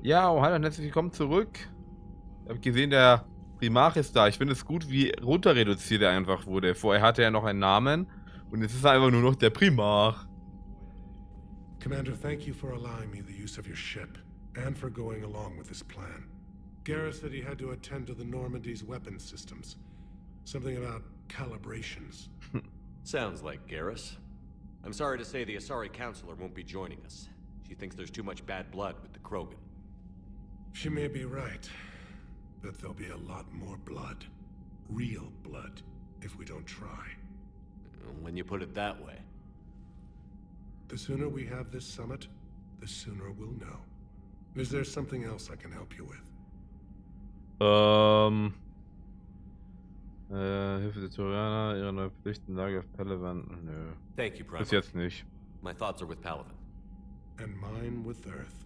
Ja, oh, hallo und herzlich willkommen zurück. Ich habe gesehen, der Primarch ist da. Ich finde es gut, wie runter reduziert er einfach wurde. Vorher hatte er noch einen Namen und jetzt ist er einfach nur noch der Primarch. Commander, thank you for allowing me the use of your ship, and for going along with this plan. Garrus said he had to attend to the Normandy's weapons systems. Something about calibrations. Sounds like Garrus. I'm sorry to say the Asari Counselor won't be joining us. She thinks there's too much bad blood with the Krogan. She may be right, but there'll be a lot more blood. Real blood, if we don't try. When you put it that way. The sooner we have this summit, the sooner we'll know. Is there something else I can help you with? Hilfe der Turianer, ihre neue Pflichten, Lage auf Palavan. Nö. Thank you, Primarch. Bis jetzt nicht. My thoughts are with Palavan. And mine with Earth.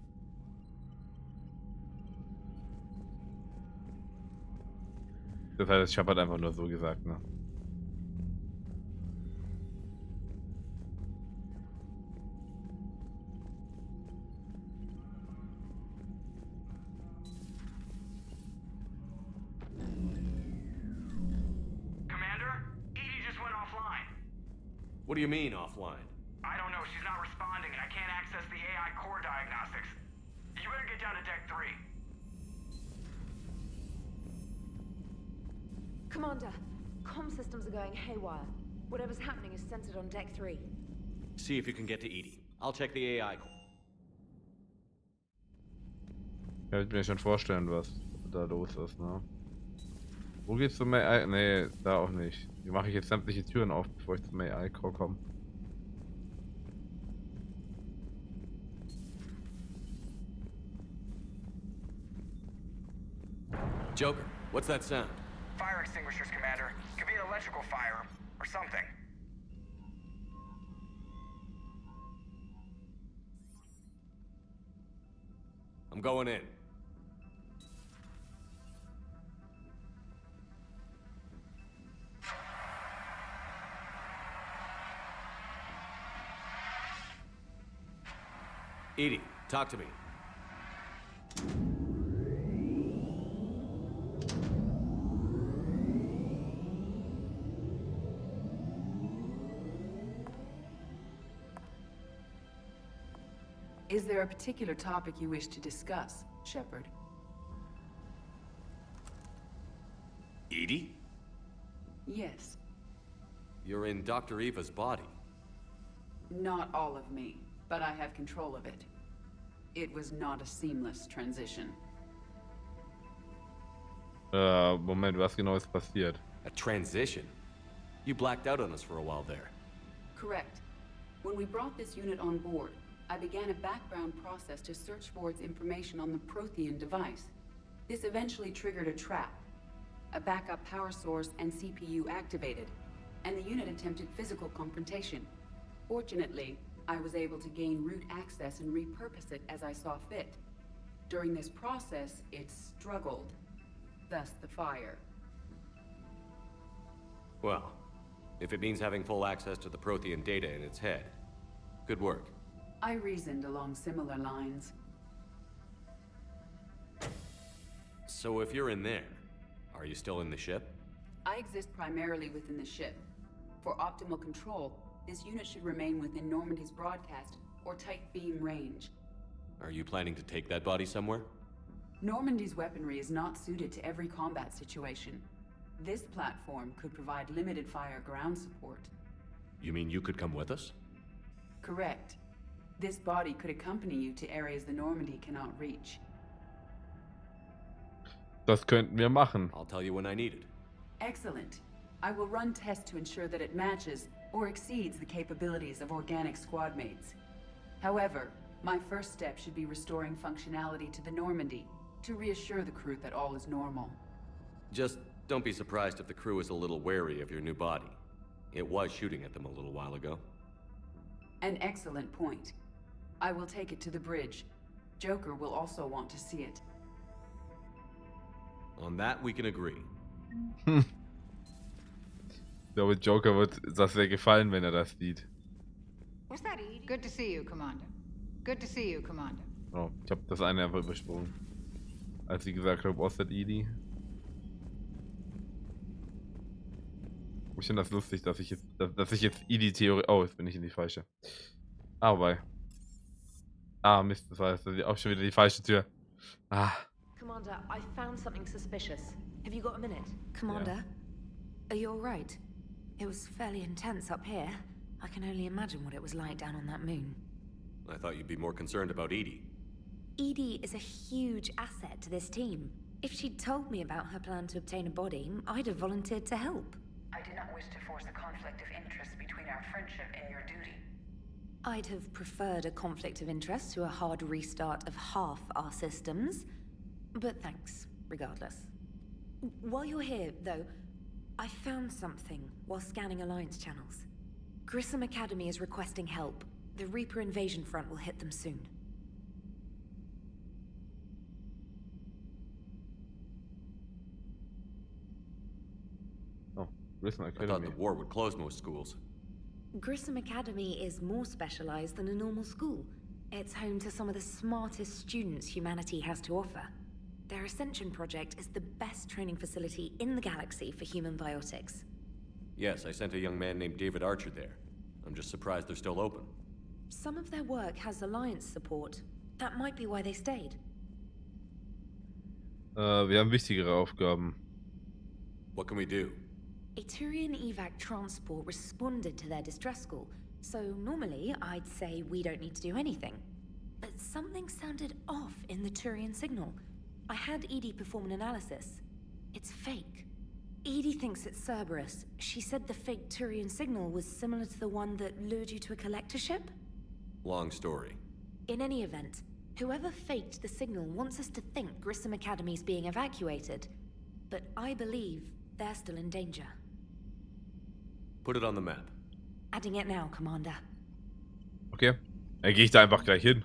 Das heißt, ich habe halt einfach nur so gesagt, ne? What do you mean, offline? I don't know. She's not responding, and I can't access the AI core diagnostics. You better get down to Deck 3. Commander, comm systems are going haywire. Whatever's happening is centered on Deck 3. See if you can get to EDI. I'll check the AI core. Ja, ich mir schon vorstellen, was da los ist, ne? Wo geht's zum AI? Nee, da auch nicht. Wie mache ich jetzt sämtliche Türen auf, bevor ich zum AI-Core komme? Joker, what's that sound? Fire extinguishers, Commander. Could be an electrical fire, or something. I'm going in. EDI, talk to me. Is there a particular topic you wish to discuss, Shepard? EDI? Yes. You're in Dr. Eva's body. Not all of me, but I have control of it. It was not a seamless transition. Moment, was genau ist passiert? A transition? You blacked out on us for a while there. Correct. When we brought this unit on board, I began a background process to search for its information on the Prothean device. This eventually triggered a trap. A backup power source and CPU activated, and the unit attempted physical confrontation. Fortunately, I was able to gain root access and repurpose it as I saw fit. During this process, it struggled. Thus the fire. Well, if it means having full access to the Prothean data in its head, good work. I reasoned along similar lines. So if you're in there, are you still in the ship? I exist primarily within the ship. For optimal control, this unit should remain within Normandy's broadcast or tight beam range. Are you planning to take that body somewhere? Normandy's weaponry is not suited to every combat situation. This platform could provide limited fire ground support. You mean you could come with us? Correct. This body could accompany you to areas the Normandy cannot reach. Das könnten wir machen. I'll tell you when I need it. Excellent. I will run tests to ensure that it matches or exceeds the capabilities of organic squad mates. However, my first step should be restoring functionality to the Normandy to reassure the crew that all is normal. Just don't be surprised if the crew is a little wary of your new body. It was shooting at them a little while ago. An excellent point. I will take it to the bridge. Joker will also want to see it. On that, we can agree. Ich glaube, Joker wird das sehr gefallen, wenn er das sieht. Was that EDI? Good to see you, Commander. Good to see you, Commander. Oh, ich habe das eine einfach übersprungen. Als sie gesagt hat, was ist EDI? Ich finde das lustig, dass ich jetzt EDI-Theorie... Oh, jetzt bin ich in die falsche. Ah, wobei. Ah, Mist, das heißt, das ist auch schon wieder die falsche Tür. Ah. Commander, I found something suspicious. Have you got a minute? Commander, are you alright? It was fairly intense up here. I can only imagine what it was like down on that moon. I thought you'd be more concerned about Edie. Edie is a huge asset to this team. If she'd told me about her plan to obtain a body, I'd have volunteered to help. I did not wish to force a conflict of interest between our friendship and your duty. I'd have preferred a conflict of interest to a hard restart of half our systems. But thanks, regardless. While you're here, though, I found something while scanning Alliance channels. Grissom Academy is requesting help. The Reaper invasion front will hit them soon. Oh, Grissom I Academy. thought the war would close most schools. Grissom Academy is more specialized than a normal school. It's home to some of the smartest students humanity has to offer. Their Ascension project is the best training facility in the galaxy for human biotics. Yes, I sent a young man named David Archer there. I'm just surprised they're still open. Some of their work has Alliance support. That might be why they stayed. Wir haben wichtigere Aufgaben. What can we do? A Turian evac transport responded to their distress call, so normally I'd say we don't need to do anything. But something sounded off in the Turian signal. I had Edie perform an analysis. It's fake. Edie thinks it's Cerberus. She said the fake Turian signal was similar to the one that lured you to a collector ship? Long story. In any event, whoever faked the signal wants us to think Grissom Academy's being evacuated. But I believe they're still in danger. Put it on the map. Adding it now, Commander. Okay. Dann gehe ich da einfach gleich hin.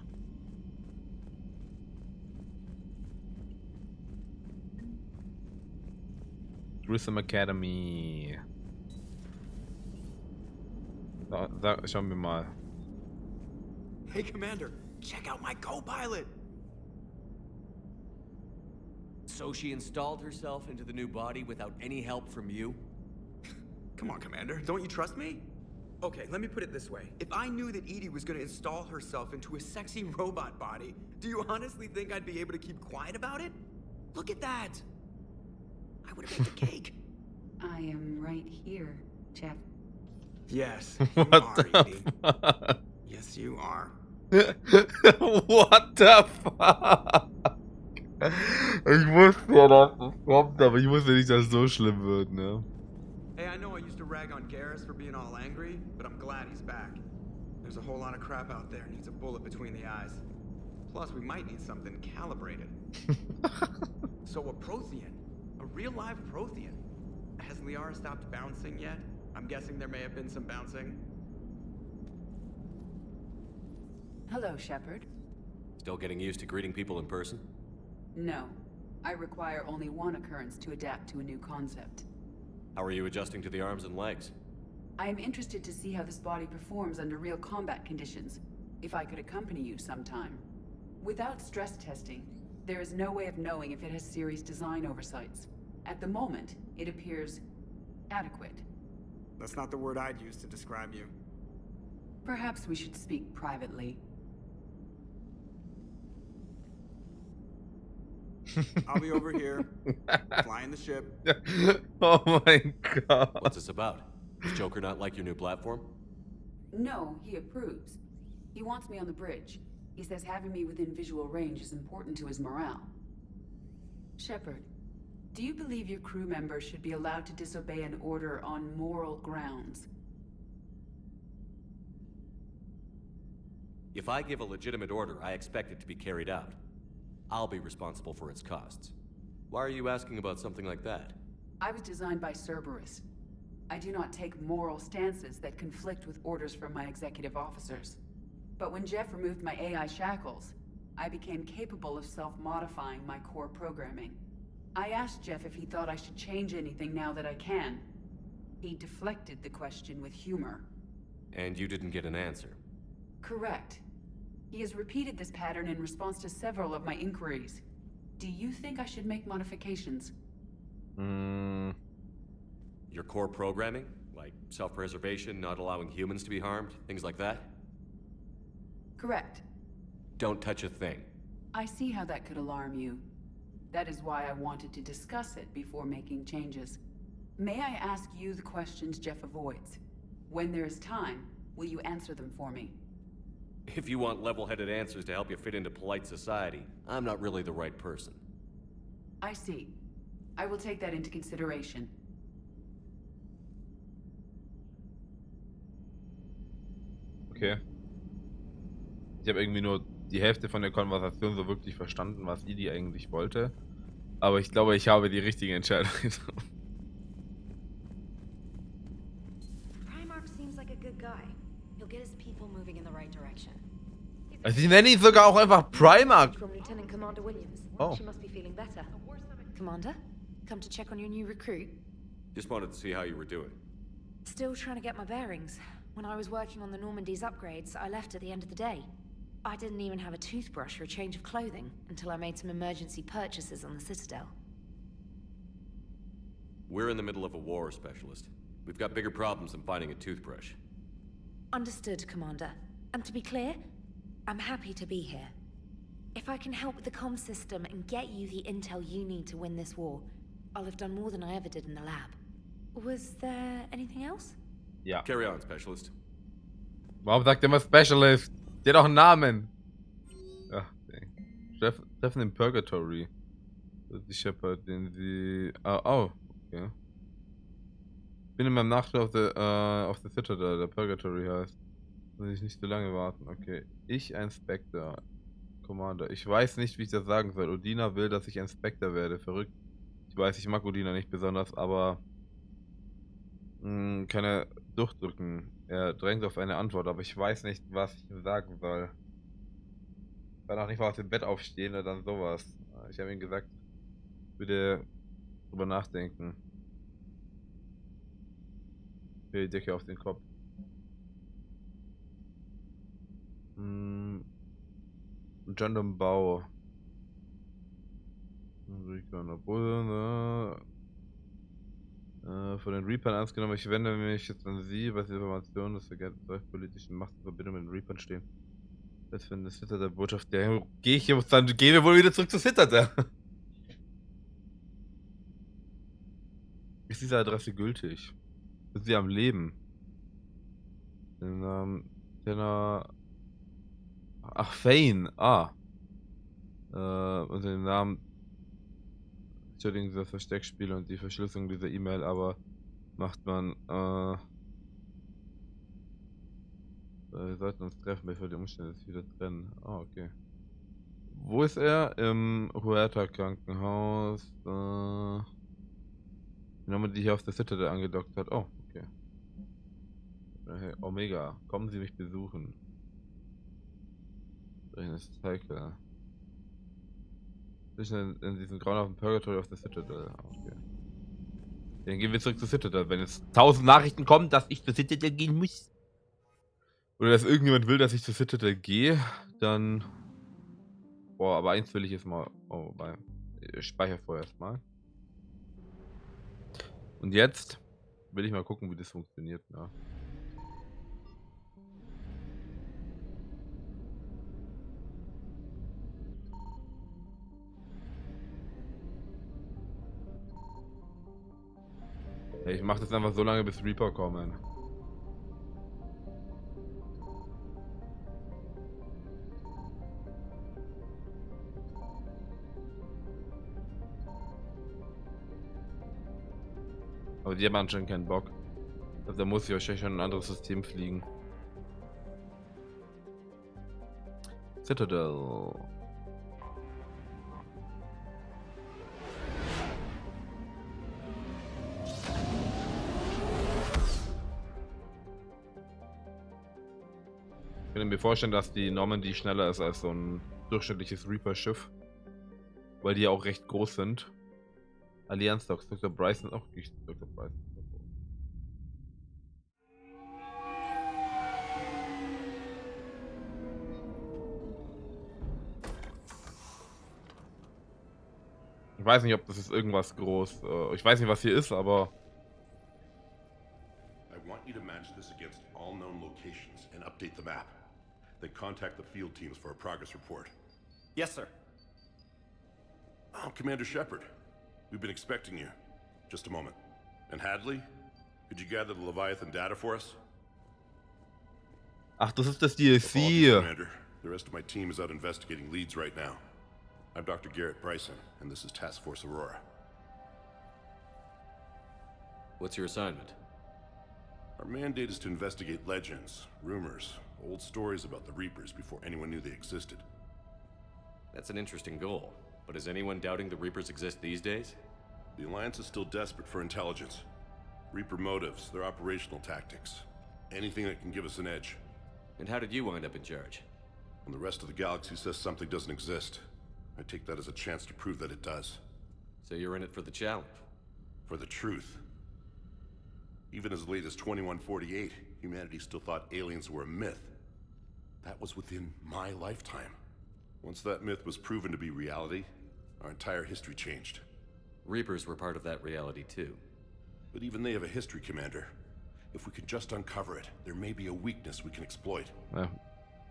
Grissom Academy. Da schauen wir mal. Hey, Commander, check out my co-pilot! So she installed herself into the new body without any help from you? Come on, Commander, don't you trust me? Okay, let me put it this way. If I knew that Edie was gonna install herself into a sexy robot body, do you honestly think I'd be able to keep quiet about it? Look at that! I would have baked a cake. I am right here, Jeff. Yes, you What are, the Edie. fuck? Yes, you are. What the fuck? Ich wusste ja, dass das kommt, aber ich wusste nicht, dass es so schlimm wird, ne? Hey, I know I used to rag on Garrus for being all angry, but I'm glad he's back. There's a whole lot of crap out there needs a bullet between the eyes. Plus, we might need something calibrated. So a Prothean. A real live Prothean. Has Liara stopped bouncing yet? I'm guessing there may have been some bouncing. Hello, Shepard. Still getting used to greeting people in person? No. I require only one occurrence to adapt to a new concept. How are you adjusting to the arms and legs? I am interested to see how this body performs under real combat conditions, if I could accompany you sometime. Without stress testing, there is no way of knowing if it has serious design oversights. At the moment, it appears adequate. That's not the word I'd use to describe you. Perhaps we should speak privately. I'll be over here, flying the ship. Oh my god. What's this about? Does Joker not like your new platform? No, he approves. He wants me on the bridge. He says having me within visual range is important to his morale. Shepard, do you believe your crew members should be allowed to disobey an order on moral grounds? If I give a legitimate order, I expect it to be carried out. I'll be responsible for its costs. Why are you asking about something like that? I was designed by Cerberus. I do not take moral stances that conflict with orders from my executive officers. But when Jeff removed my AI shackles, I became capable of self-modifying my core programming. I asked Jeff if he thought I should change anything now that I can. He deflected the question with humor. And you didn't get an answer. Correct. He has repeated this pattern in response to several of my inquiries. Do you think I should make modifications? Your core programming? Like self-preservation, not allowing humans to be harmed, things like that? Correct. Don't touch a thing. I see how that could alarm you. That is why I wanted to discuss it before making changes. May I ask you the questions Jeff avoids? When there is time, will you answer them for me? If you want level-headed answers to help you fit into polite society, I'm not really the right person. I see. I will take that into consideration. Okay. Ich habe irgendwie nur die Hälfte von der Konversation so wirklich verstanden, was Edie eigentlich wollte. Aber ich glaube, ich habe die richtige Entscheidung getroffen. Primarch seems like a good guy. He'll get his people moving in the right direction. Also ich nenne ihn sogar auch einfach Primarch. From Lieutenant Commander Williams. Oh. She must be feeling better. Commander, come to check on your new recruit. Just wanted to see how you were doing. Still trying to get my bearings. When I was working on the Normandy's upgrades, I left at the end of the day. I didn't even have a toothbrush or a change of clothing until I made some emergency purchases on the Citadel. We're in the middle of a war, Specialist. We've got bigger problems than finding a toothbrush. Understood, Commander. And to be clear, I'm happy to be here. If I can help with the comm system and get you the intel you need to win this war, I'll have done more than I ever did in the lab. Was there anything else? Ja. Carry on, Specialist. Warum sagt er immer Specialist? Der hat auch einen Namen. Ach, dang. Treffen im Purgatory. Das ist die Shepard, den sie... Oh, okay. Bin in meinem Nacht auf der Citadel, der Purgatory heißt. Muss ich nicht so lange warten. Okay. Ich ein Spectre. Commander. Ich weiß nicht, wie ich das sagen soll. Udina will, dass ich ein Spectre werde. Verrückt. Ich weiß, ich mag Udina nicht besonders, aber... kann er durchdrücken. Er drängt auf eine Antwort, aber ich weiß nicht, was ich ihm sagen soll. Ich kann auch nicht mal aus dem Bett aufstehen oder dann sowas. Ich habe ihm gesagt, bitte drüber nachdenken. Die Decke auf den Kopf. John Bau. Von den Reapern ernst genommen, ich wende mich jetzt an Sie, was die Informationen des politischen Macht in Verbindung mit den Reapern stehen. Das für eine Citadel-Botschaft, der gehen wir wohl wieder zurück zu Citadel. Ist diese Adresse gültig? Sind Sie am Leben? Den Namen, ach, Fane, und den Namen, entschuldigen Sie das Versteckspiel und die Verschlüsselung dieser E-Mail, aber macht man, wir sollten uns treffen, bevor die Umstände sich wieder trennen. Okay. Wo ist er? Im Huerta Krankenhaus, die Nummer, die hier auf der Citadel angedockt hat. Oh, okay. Hey, Omega, kommen Sie mich besuchen. Zeug, zwischen in diesem grauenhaften Purgatory auf der Citadel. Okay. Dann gehen wir zurück zur Citadel. Wenn jetzt 1000 Nachrichten kommen, dass ich zur Citadel gehen muss. Oder dass irgendjemand will, dass ich zur Citadel gehe, dann... Boah, aber eins will ich jetzt mal... Oh, ich speichere vorerst mal. Und jetzt will ich mal gucken, wie das funktioniert. Ja. Ich mach das einfach so lange, bis Reaper kommen. Aber die haben anscheinend keinen Bock. Also da muss ich wahrscheinlich schon ein anderes System fliegen. Citadel. Ich kann mir vorstellen, dass die Normandy schneller ist als so ein durchschnittliches Reaper-Schiff. Weil die ja auch recht groß sind. Allianz Docs, Dr. Bryson, auch nicht Dr. Bryson. Ich weiß nicht, ob das ist irgendwas groß. Ich weiß nicht, was hier ist, aber. I want you to match this against all known locations and update the map. Then contact the field teams for a progress report. Yes, sir. Oh, Commander Shepard. We've been expecting you. Just a moment. And Hadley? Could you gather the Leviathan data for us? Ach, das ist das Apologies, DLC. Commander. The rest of my team is out investigating leads right now. I'm Dr. Bryson, and this is Task Force Aurora. What's your assignment? Our mandate is to investigate legends, rumors, old stories about the Reapers before anyone knew they existed. That's an interesting goal. But is anyone doubting the Reapers exist these days? The Alliance is still desperate for intelligence. Reaper motives, their operational tactics. Anything that can give us an edge. And how did you wind up in charge? When the rest of the galaxy says something doesn't exist, I take that as a chance to prove that it does. So you're in it for the challenge? For the truth. Even as late as 2148, humanity still thought aliens were a myth. That was within my lifetime. Once that myth was proven to be reality, our entire history changed. Reapers were part of that reality too. But even they have a history, Commander. If we can just uncover it, there may be a weakness we can exploit. Ja.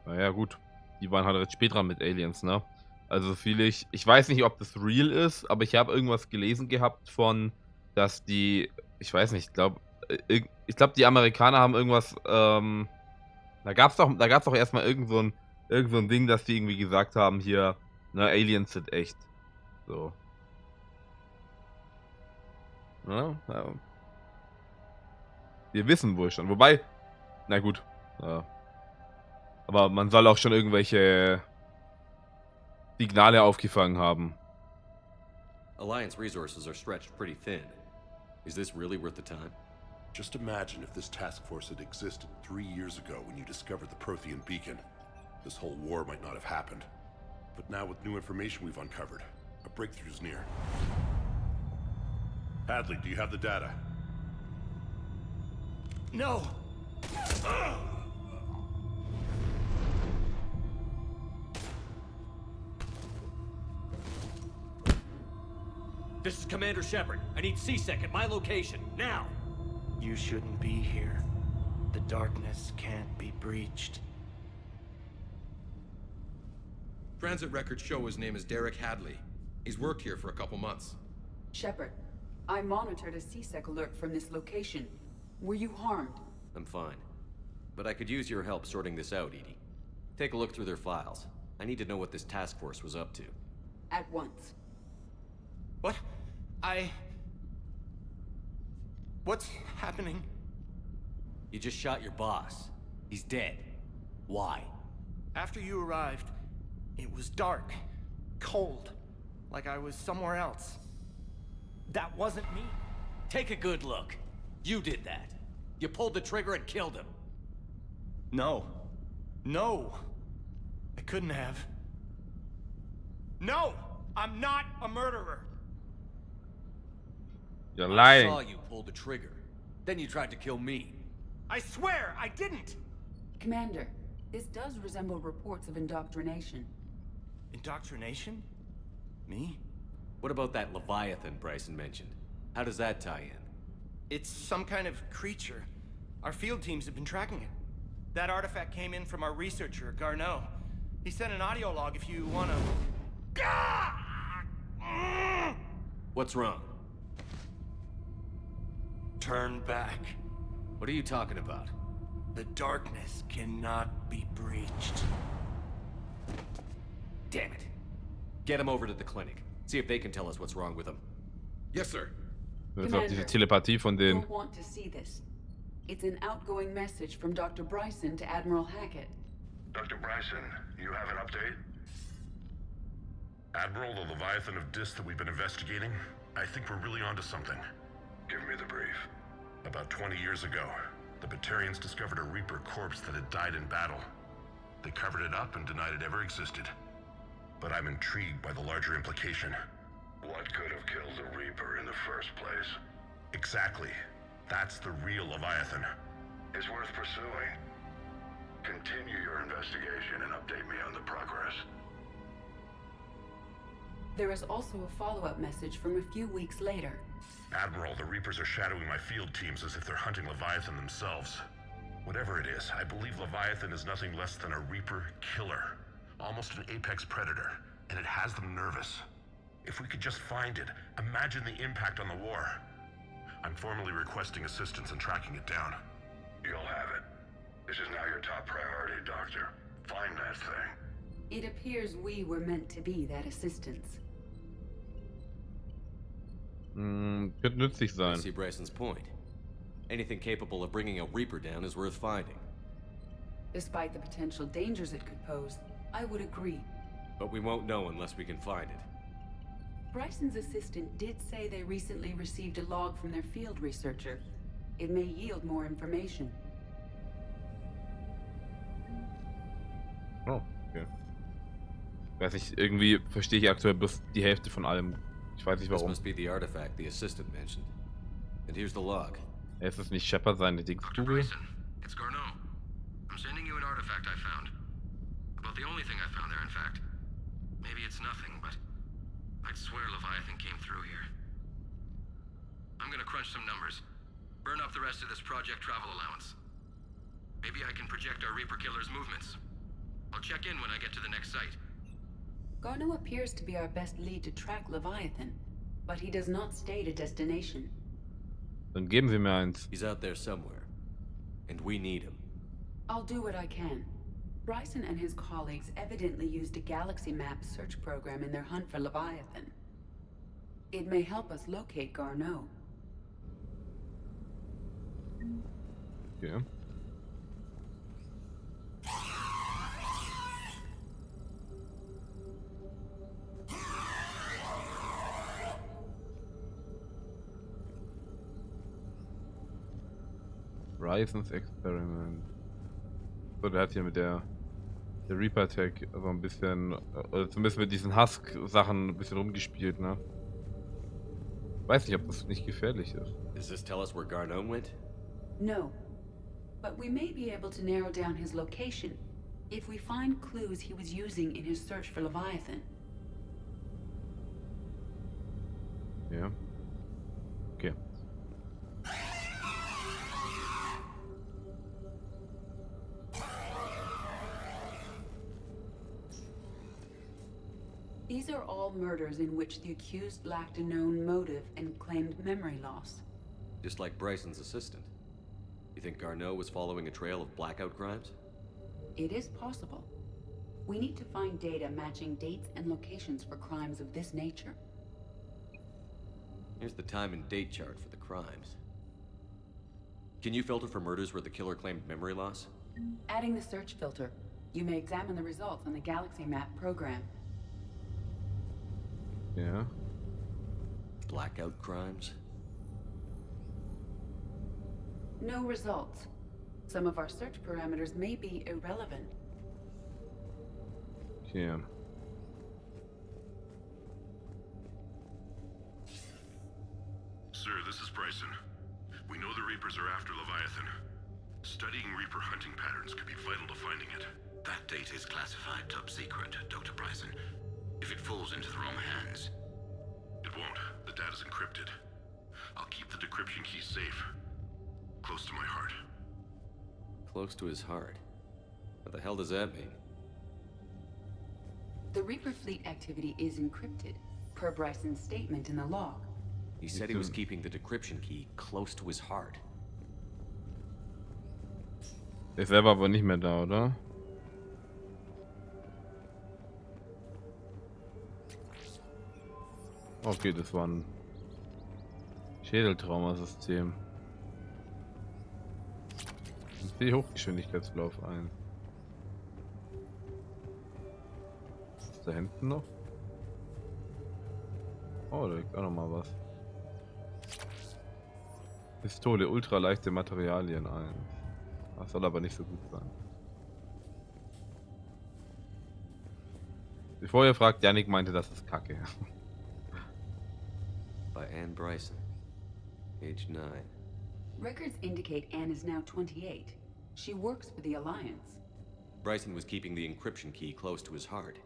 Naja, gut. Die waren halt recht spät dran mit Aliens, ne? Also so viel ich weiß nicht, ob das real ist, aber ich habe irgendwas gelesen gehabt von, dass die, ich weiß nicht, ich glaube, die Amerikaner haben irgendwas, da gab's doch erstmal irgend so ein Ding, dass die irgendwie gesagt haben, hier, ne, Aliens sind echt. So. Ja, ja. Wir wissen wohl schon. Wobei, na gut. Ja. Aber man soll auch schon irgendwelche Signale aufgefangen haben. Alliance resources are stretched pretty thin. Is this really worth the time? Just imagine if this task force had existed 3 years ago when you discovered the Prothean beacon. This whole war might not have happened. But now with new information we've uncovered, a breakthrough is near. Hadley, do you have the data? No! This is Commander Shepard. I need C-Sec at my location, now! You shouldn't be here. The darkness can't be breached. Transit records show his name is Derek Hadley. He's worked here for a couple months. Shepard, I monitored a C-Sec alert from this location. Were you harmed? I'm fine. But I could use your help sorting this out, EDI. Take a look through their files. I need to know what this task force was up to. At once. What? What's happening? You just shot your boss. He's dead. Why? After you arrived, it was dark, cold, like I was somewhere else. That wasn't me. Take a good look. You did that. You pulled the trigger and killed him. No. No. I couldn't have. No! I'm not a murderer. You're I lying. saw you pull the trigger. Then you tried to kill me. I swear I didn't! Commander, this does resemble reports of indoctrination. Indoctrination? Me? What about that Leviathan Bryson mentioned? How does that tie in? It's some kind of creature. Our field teams have been tracking it. That artifact came in from our researcher, Garneau. He sent an audio log if you wanna... What's wrong? Turn back. What are you talking about? The darkness cannot be breached. Damn it. Get him over to the clinic. See if they can tell us what's wrong with him. Yes, sir. Das ist auch diese Telepathie von denen. You'll want to see this. It's an outgoing message from Dr. Bryson to Admiral Hackett. Dr. Bryson, you have an update? Admiral, the Leviathan of Dis that we've been investigating, I think we're really onto something. Give me the brief. About 20 years ago, the Batarians discovered a Reaper corpse that had died in battle. They covered it up and denied it ever existed. But I'm intrigued by the larger implication. What could have killed the Reaper in the first place? Exactly. That's the real Leviathan. It's worth pursuing. Continue your investigation and update me on the progress. There is also a follow-up message from a few weeks later. Admiral, the Reapers are shadowing my field teams as if they're hunting Leviathan themselves. Whatever it is, I believe Leviathan is nothing less than a Reaper killer. Almost an apex predator, and it has them nervous. If we could just find it, imagine the impact on the war. I'm formally requesting assistance in tracking it down. You'll have it. This is now your top priority, Doctor. Find that thing. It appears we were meant to be that assistance. Könnte nützlich I sein. see Bryson's point. Anything capable of bringing a Reaper down is worth finding. Despite the potential dangers it could pose, I would agree. But we won't know unless we can find it. Bryson's assistant did say they recently received a log from their field researcher. It may yield more information. Oh, okay. Weiß nicht, irgendwie verstehe ich aktuell bloß die Hälfte von allem. Ich weiß nicht This warum. must be the artifact the assistant mentioned. And here's the log. Ist es nicht Shepard seine Dr. Dingskugel? Bryson, it's Garneau. I'm sending you an artifact I found. About the only thing I found there, in fact. Maybe it's nothing, but I'd swear Leviathan came through here. I'm gonna crunch some numbers. Burn up the rest of this project travel allowance. Maybe I can project our Reaper killer's movements. I'll check in when I get to the next site. Garneau appears to be our best lead to track Leviathan, but he does not state a destination. Dann geben Sie mir eins. He's out there somewhere. And we need him. I'll do what I can. Bryson and his colleagues evidently used a galaxy map search program in their hunt for Leviathan. It may help us locate Garneau. Okay. Brysons Experiment. So, der hat hier mit der Reaper Tech so ein bisschen, oder zumindest mit diesen Husk-Sachen ein bisschen rumgespielt, ne? Weiß nicht, ob das nicht gefährlich ist. Does this tell us where Garneau went? No, but we may be able to narrow down his location if we find clues he was using in his search for Leviathan. Ja. Okay. These are all murders in which the accused lacked a known motive and claimed memory loss. Just like Bryson's assistant. You think Garneau was following a trail of blackout crimes? It is possible. We need to find data matching dates and locations for crimes of this nature. Here's the time and date chart for the crimes. Can you filter for murders where the killer claimed memory loss? Adding the search filter, you may examine the results on the Galaxy Map program. Ja. Blackout crimes? No results. Some of our search parameters may be irrelevant. Okay. Sir, this is Bryson. We know the Reapers are after Leviathan. Studying Reaper hunting patterns could be vital to finding it. That data is classified top secret, Dr. Bryson. If it falls into the wrong hands... It won't. The data's encrypted. I'll keep the decryption key safe. Close to my heart. Close to his heart. What the hell does that mean? The Reaper fleet activity is encrypted, per Bryson's statement in the log. He said he was keeping the decryption key close to his heart. Ist selber aber nicht mehr da, oder? Okay, das war ein Schädeltraumasystem. Ich sehe Hochgeschwindigkeitslauf ein. Ist da hinten noch? Oh, da liegt auch noch mal was. Pistole, ultraleichte Materialien ein. Das soll aber nicht so gut sein. Bevor ihr fragt, Yannick meinte, das ist Kacke. By Anne Bryson. Age 9. Records indicate Anne is now 28. She works for the Alliance. Bryson was keeping the encryption key close to his heart.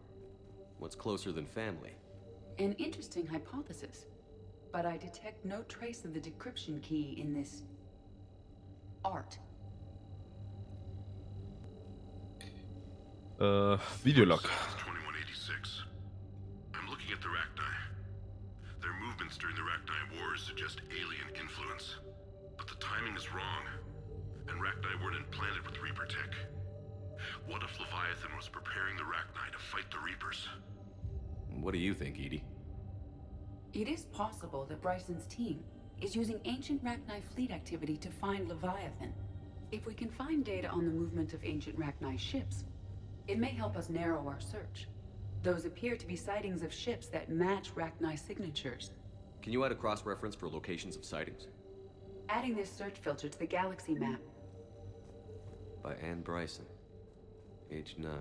What's closer than family? An interesting hypothesis, but I detect no trace of the decryption key in this art. Videolog. 2186. I'm looking at the Rachni. Their movements during the Rachni Wars suggest alien influence. But the timing is wrong, and Rachni weren't implanted with Reaper tech. What if Leviathan was preparing the Rachni to fight the Reapers? What do you think, EDI? It is possible that Bryson's team is using ancient Rachni fleet activity to find Leviathan. If we can find data on the movement of ancient Rachni ships, it may help us narrow our search. Those appear to be sightings of ships that match Rachni signatures. Can you add a cross-reference for locations of sightings? Adding this search filter to the galaxy map. By Ann Bryson. Age 9.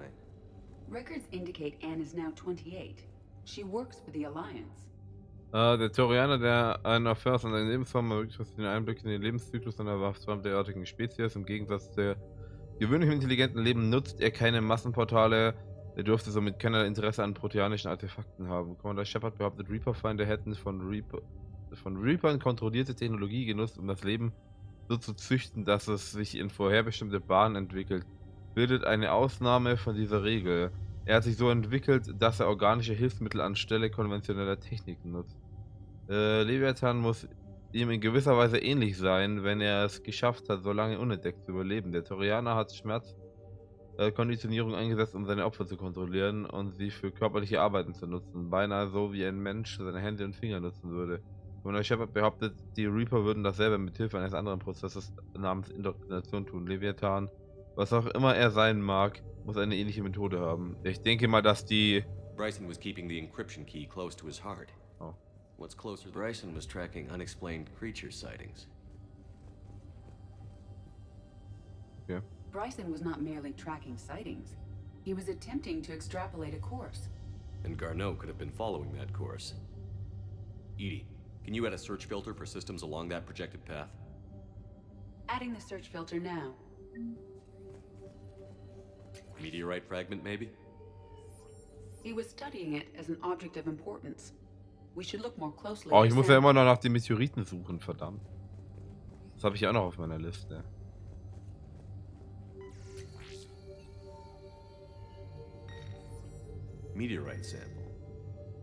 Records indicate Anne is now 28. She works for the Alliance. Der Torianer, der einen Affäre an seine Lebensform ermöglicht, den Einblick in den Lebenszyklus einer wachsfremdartigen Spezies. Im Gegensatz der gewöhnlichen intelligenten Leben nutzt er keine Massenportale. Er dürfte somit keinerlei Interesse an proteanischen Artefakten haben. Commander Shepard behauptet, Reaper-Feinde hätten von Reapern kontrollierte Technologie genutzt, um das Leben so zu züchten, dass es sich in vorherbestimmte Bahnen entwickelt. Bildet eine Ausnahme von dieser Regel. Er hat sich so entwickelt, dass er organische Hilfsmittel anstelle konventioneller Techniken nutzt. Leviathan muss ihm in gewisser Weise ähnlich sein, wenn er es geschafft hat, so lange unentdeckt zu überleben. Der Torianer hat Schmerzkonditionierung eingesetzt, um seine Opfer zu kontrollieren und sie für körperliche Arbeiten zu nutzen. Beinahe so, wie ein Mensch seine Hände und Finger nutzen würde. Commander Shepard behauptet, die Reaper würden dasselbe mit Hilfe eines anderen Prozesses namens Indoktrination tun. Leviathan, was auch immer er sein mag, muss eine ähnliche Methode haben. Ich denke mal, dass die... Bryson was keeping the encryption key close to his heart. Oh. What's closer? Bryson was tracking unexplained creature sightings. Yeah. Bryson was not merely tracking sightings. He was attempting to extrapolate a course. And Garneau could have been following that course. EDI, can you add a search filter for systems along that projected path? Adding the search filter now. Meteorite fragment, maybe? He was studying it as an object of importance. We should look more closely. Oh, ich muss ja immer noch nach den Meteoriten suchen, verdammt. Das habe ich ja auch noch auf meiner Liste. Meteorite sample.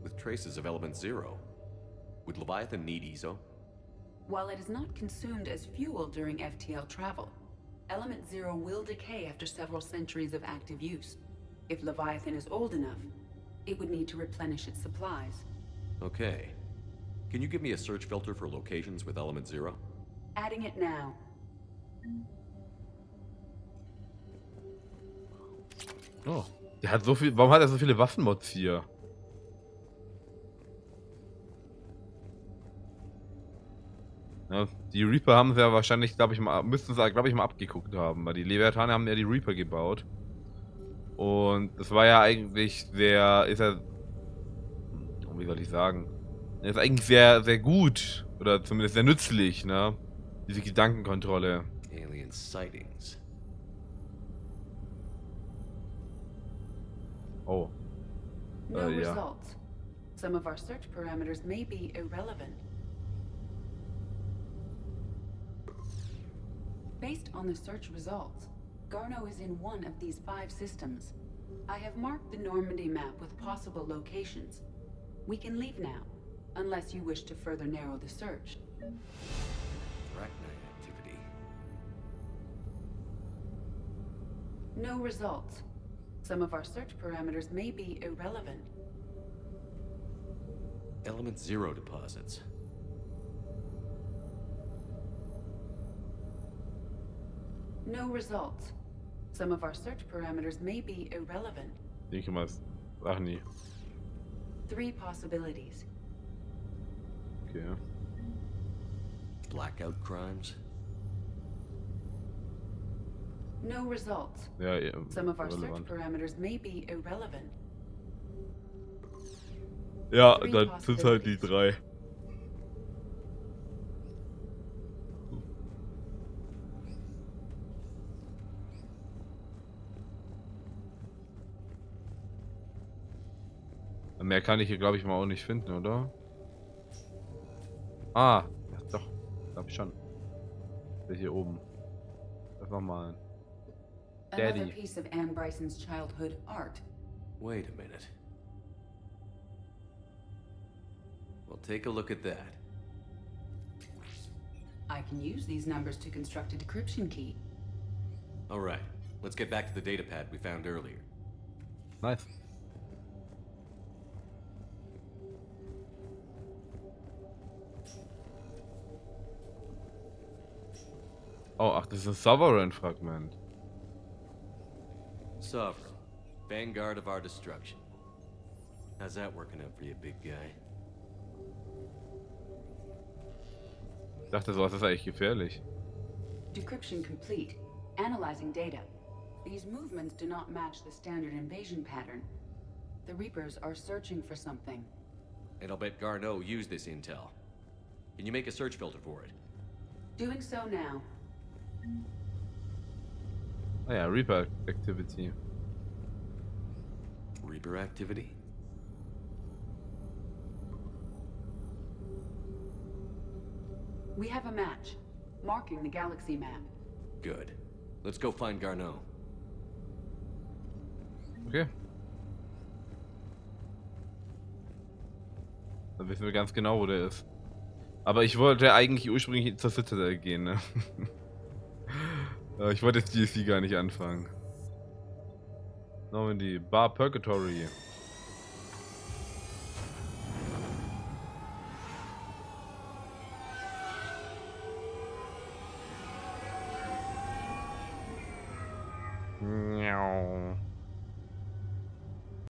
With traces of element 0. Would Leviathan need ESO? While it is not consumed as fuel during FTL travel, element 0 will decay after several centuries of active use. If Leviathan is old enough, it would need to replenish its supplies. Okay. Can you give me a search filter for locations with element 0? Adding it now. Oh, der hat so viel. Warum hat er so viele Waffenmods hier? Ja, die Reaper haben sie ja wahrscheinlich, müssten sie, glaube ich, mal abgeguckt haben, weil die Leviathaner haben ja die Reaper gebaut. Und das war ja eigentlich wie soll ich sagen? Er ist eigentlich sehr, sehr gut. Oder zumindest sehr nützlich, ne? Diese Gedankenkontrolle. Alien sightings. Oh. No Ja. results. Some of our search parameters may be irrelevant. Based on the search results, Garneau is in one of these 5 systems. I have marked the Normandy map with possible locations. We can leave now, unless you wish to further narrow the search. Arachnid activity. No results. Some of our search parameters may be irrelevant. Element 0 deposits. No results. Some of our search parameters may be irrelevant. Denke mal, ach nee. 3 possibilities. Okay. Blackout crimes. No results. Ja, Some of our search relevant. parameters may be irrelevant. Ja, 3 dann sind halt die 3. Mehr kann ich hier, glaube ich, mal auch nicht finden, oder? Ah, ja, doch. Glaube ich schon. Der hier oben. Das nochmal. Another Daddy. piece of Anne Bryson's childhood art. Wait a minute. Well, take a look at that. I can use these numbers to construct a decryption key. All right, let's get back to the datapad we found earlier. Nice. Oh, ach, das ist ein Sovereign-Fragment. Sovereign, vanguard of our destruction. How's that working out for you, big guy? Ich dachte, sowas ist eigentlich gefährlich. Decryption complete. Analyzing data. These movements do not match the standard invasion pattern. The Reapers are searching for something. And I'll bet Garneau used this intel. Can you make a search filter for it? Doing so now. Ah ja, Reaper Activity. Reaper activity? We have a match, marking the galaxy map. Good. Let's go find Garneau. Okay. Dann wissen wir ganz genau, wo der ist. Aber ich wollte eigentlich ursprünglich zur Citadel gehen, ne? Ich wollte jetzt DSC gar nicht anfangen. Normandy, Bar Purgatory.